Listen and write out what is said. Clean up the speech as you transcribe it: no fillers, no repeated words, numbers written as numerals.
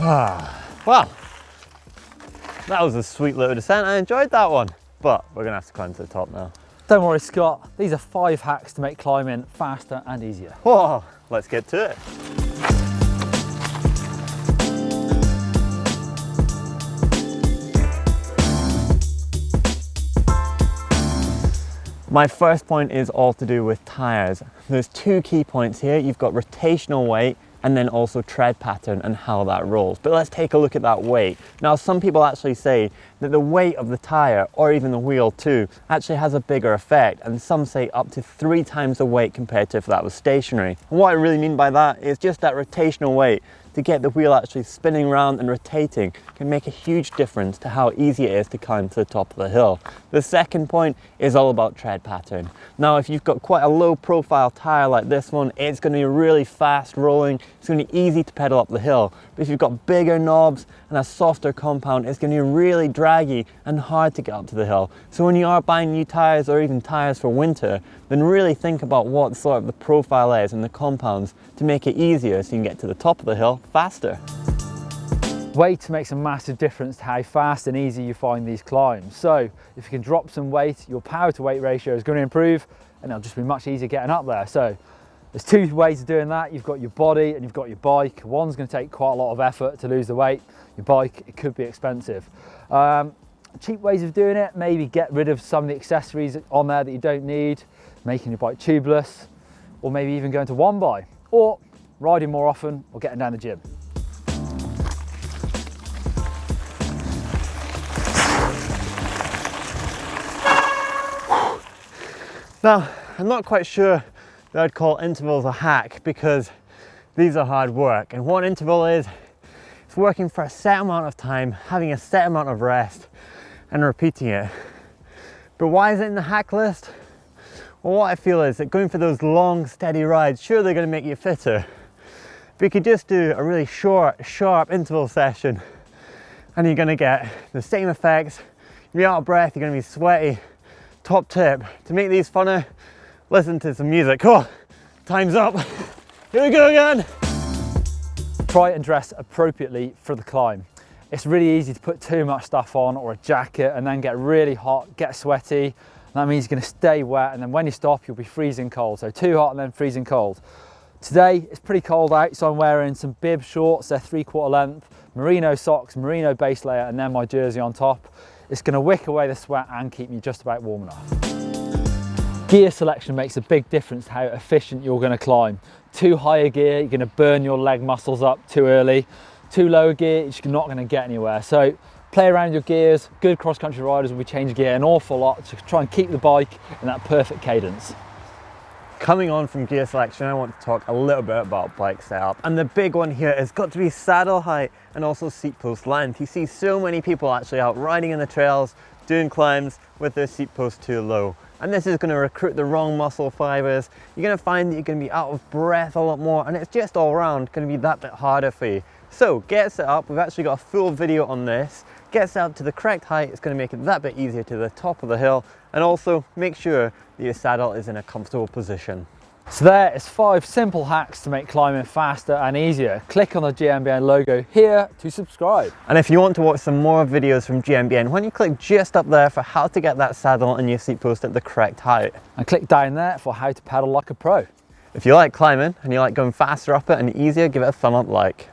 Well, that was a sweet little descent. I enjoyed that one, but we're gonna have to climb to the top now. Don't worry, Scott. These are 5 hacks to make climbing faster and easier. Whoa, let's get to it. My first point is all to do with tyres. There's 2 key points here. You've got rotational weight and then also tread pattern and how that rolls. But let's take a look at that weight. Now, some people actually say that the weight of the tyre, or even the wheel too, actually has a bigger effect, and some say up to 3 times the weight compared to if that was stationary. And what I really mean by that is just that rotational weight to get the wheel actually spinning around and rotating can make a huge difference to how easy it is to climb to the top of the hill. The second point is all about tread pattern. Now, if you've got quite a low profile tyre like this one, it's going to be really fast rolling, it's going to be easy to pedal up the hill. But if you've got bigger knobs and a softer compound, it's going to be really draggy and hard to get up to the hill. So when you are buying new tyres or even tyres for winter, then really think about what sort of the profile is and the compounds to make it easier so you can get to the top of the hill faster. Weight makes a massive difference to how fast and easy you find these climbs. So if you can drop some weight, your power to weight ratio is going to improve and it'll just be much easier getting up there. So there's 2 ways of doing that. You've got your body and you've got your bike. One's going to take quite a lot of effort to lose the weight. Your bike, it could be expensive. Cheap ways of doing it, maybe get rid of some of the accessories on there that you don't need, making your bike tubeless, or maybe even going to one by, or riding more often, or getting down the gym. Now, I'm not quite sure that I'd call intervals a hack because these are hard work. And what an interval is, it's working for a set amount of time, having a set amount of rest and repeating it. But why is it in the hack list? Well, what I feel is that going for those long, steady rides, sure, they're going to make you fitter. But you could just do a really short, sharp interval session and you're going to get the same effects. You'll be out of breath, you're going to be sweaty. Top tip, to make these funner, listen to some music. Oh, time's up. Here we go again. Try and dress appropriately for the climb. It's really easy to put too much stuff on or a jacket and then get really hot, get sweaty. That means you're going to stay wet, and then when you stop, you'll be freezing cold. So too hot and then freezing cold. Today, it's pretty cold out, so I'm wearing some bib shorts. They're 3/4 length, merino socks, merino base layer, and then my jersey on top. It's going to wick away the sweat and keep me just about warm enough. Gear selection makes a big difference to how efficient you're going to climb. Too high a gear, you're going to burn your leg muscles up too early. Too low a gear, you're just not going to get anywhere. So play around your gears. Good cross-country riders will be changing gear an awful lot to try and keep the bike in that perfect cadence. Coming on from gear selection, I want to talk a little bit about bike setup. And the big one here has got to be saddle height and also seat post length. You see so many people actually out riding in the trails, doing climbs with their seat post too low. And this is going to recruit the wrong muscle fibers. You're going to find that you're going to be out of breath a lot more, and it's just all around going to be that bit harder for you. So get set up. We've actually got a full video on this. Get set up to the correct height. It's going to make it that bit easier to the top of the hill, and also make sure that your saddle is in a comfortable position. So there is 5 simple hacks to make climbing faster and easier. Click on the GMBN logo here to subscribe. And if you want to watch some more videos from GMBN, why don't you click just up there for how to get that saddle and your seat post at the correct height. And click down there for how to pedal like a pro. If you like climbing and you like going faster up it and easier, give it a thumb up like.